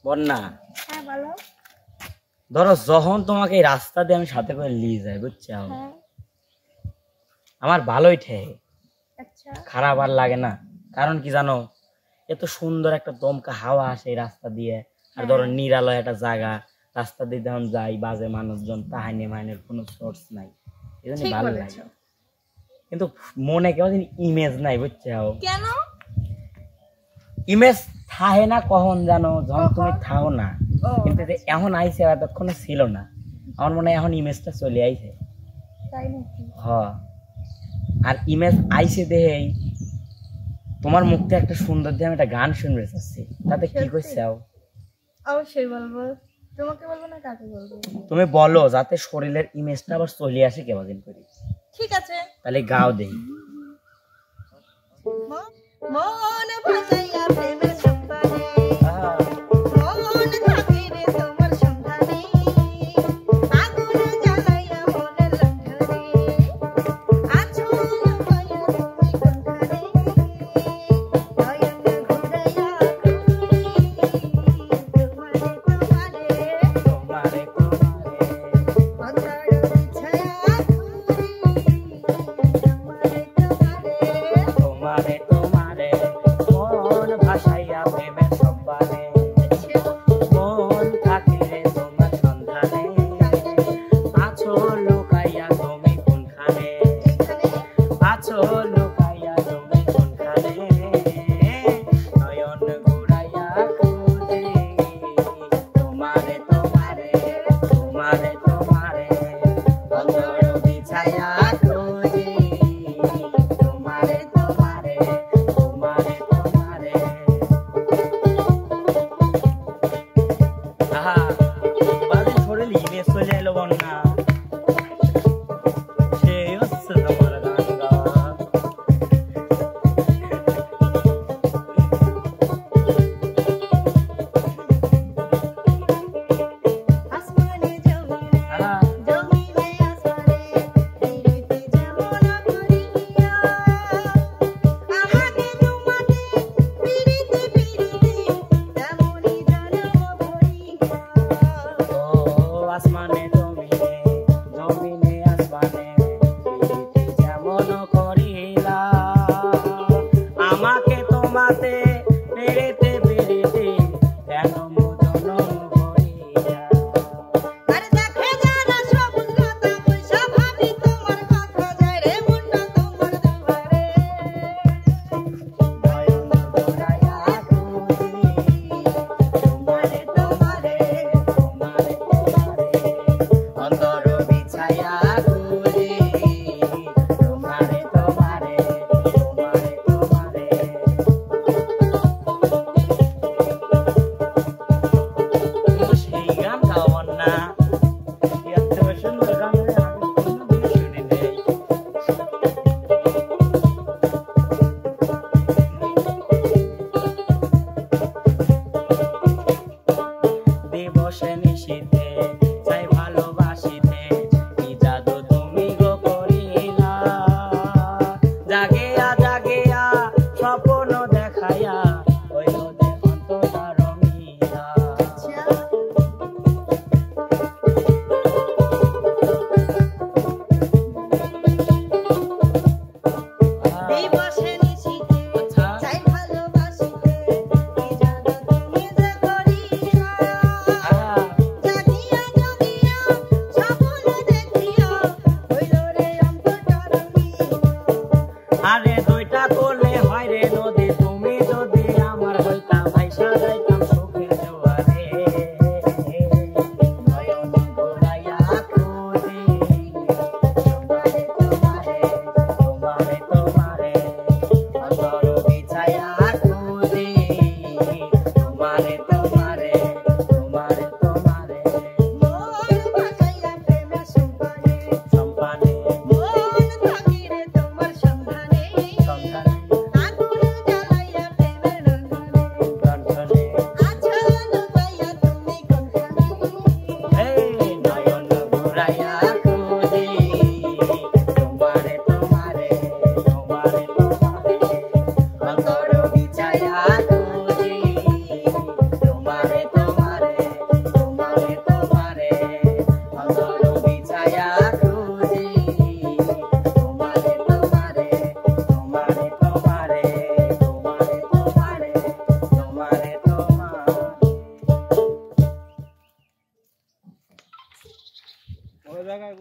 বন্যা হ্যাঁ বলো। ধরো যখন তোমাকে এই রাস্তা দিয়ে আমি সাথে করে নিয়ে যাই, বুঝছো, হ্যাঁ আমার ভালোই ঠেকে, আচ্ছা খারাপ আর লাগে না। কারণ কি জানো, এত সুন্দর একটা দমকা হাওয়া আসে এই রাস্তা দিয়ে, আর ধরো নিরালয় একটা জায়গা, রাস্তা দিয়ে যখন যাই বাজে মানুষজন, তাহানি মাইনের কোনো সোর্স নাই, এই জন্য ঠিক ভালো বলেছো। লাগে। কিন্তু মনে কেমন ইমেজ নাই, বুঝছো, কেন? ইমেজ থাহে না কখন জানো, যখন তুমি থাও না। ও কিন্তু যে এখন আইছে এতক্ষণে ছিল না, আমার মনে হয় এখন ইমেজটা চলে আইছে। তাই নাকি? হ, আর ইমেজ আইছে দেহেই তোমার মুখ থেকে একটা সুন্দর দিয়ে আমি একটা গান শুনতে চাচ্ছি, তাতে কি সত্যি? কইছাও? অবশ্যই বলবো। তোমাকে বলবো না কাকে বলবো? তুমি বলো, যাতে শরীরের ইমেজটা আবার চলে আসে কেমন করি। ঠিক আছে। তাহলে গাও দেই। মন ভাসাইয়া প্রেমের সন্ধানে, মন থাকে রে তোমার সন্ধানে, আগুন জ্বালাইয়া মনের লণ্ঠনে, আছো লুকাইয়া তুমি কোনখানে, নয়ন ঘুরাইয়া তোমারে তোমারে তোমারে অন্তর বিছায়া তোমারে তোমারে তোমারে মন ভাসাইয়া প্রেমের সম্পানে, মন থাকিলে তোমার সন্ধানে, আছো লুকাইয়া তুমি কোনখানে, আছো লুকাইয়া তুমি কোনখানে, নয়ন ঘুরাইয়া খুঁজি তোমারে তোমারে তোমারে তোমারে অন্তর বিছাইয়া খুঁজি তোমারে তোমারে তোমারে তোমারে। আহা, বাজে শরীর ইমেজ চলে এলো বন্যা, সেই হচ্ছে তোমার গান গাওয়া। আসমানে জমিনে আহা, জমিনে আসমানে প্রীতি যেমন করিয়া আমাকে তোমাতে প্রীতি প্রীতি তেমনি জনম ভরিয়া। ও আসমানে জমিনে জমিনে আসমানে প্রীতি যেমন করিলা, আমাকে তোমাতে পেরেতে পেরেতে কেন জনম করিলা। আর দেখে যারা সবুজ লতা বৈশা ভাবি তোমার কথা যায় রে মনটা তোমার দুয়ারে। নয়ন ঘুরাইয়া খুঁজি তোমারে তোমারে তোমারে তোমারে অন্তর বিছাইয়া খুঁজি তোমারে তোমারে তোমারে তোমারে। তুমি সেই গান গাও না, এত সুন্দর গান আমি কোনোদিন শুনি নাই। দিবসে নিশীথে চাই ভালোবাসিতে, কি জাদু তুমি গো করিলা, জাগিয়া জাগিয়া স্বপ্ন দেখাইয়া হইল দেহান্ত রঙিলা। দিবসে নিশীথে চাই ভালোবাসিতে, কি জাদু তুমি যে করিলা, জাগিয়া জাগিয়া স্বপ্ন দেখিয়া হইল রে অন্তরটা রঙিলা। আরে দুইটা করলে হয় রে নদী, তুমি যদি আমার হইতা ভাইসা যাইতাম সুখের জোয়ারে। নয়ন ঘুরাইয়া খুঁজি তোমারে তোমারে তোমারে তোমারে অন্তর বিছাইয়া খুঁজি তোমারে তোমারে তোমারে তোমারে। মন ভাসাইয়া প্রেমের সম্পানে, সম্পানে মন থাকি রে তোমার সন্ধানে, সন্ধানে আগুন জ্বালাইয়া প্রেমের রন্ধনে, গন্ধনে আছো লুকাইয়া তুমি কোনখানে, এই নয়ন ঘুরাইয়া খুঁজি তোমারে তোমারে তোমারে তোমারে অন্তর বিছাইয়া খুঁজি তোমারে পায়া খুঁজি তোমারে তোমারে তোমারে তোমারে তোমারে তোমারে তোমারে তোমারে ওই জায়গায়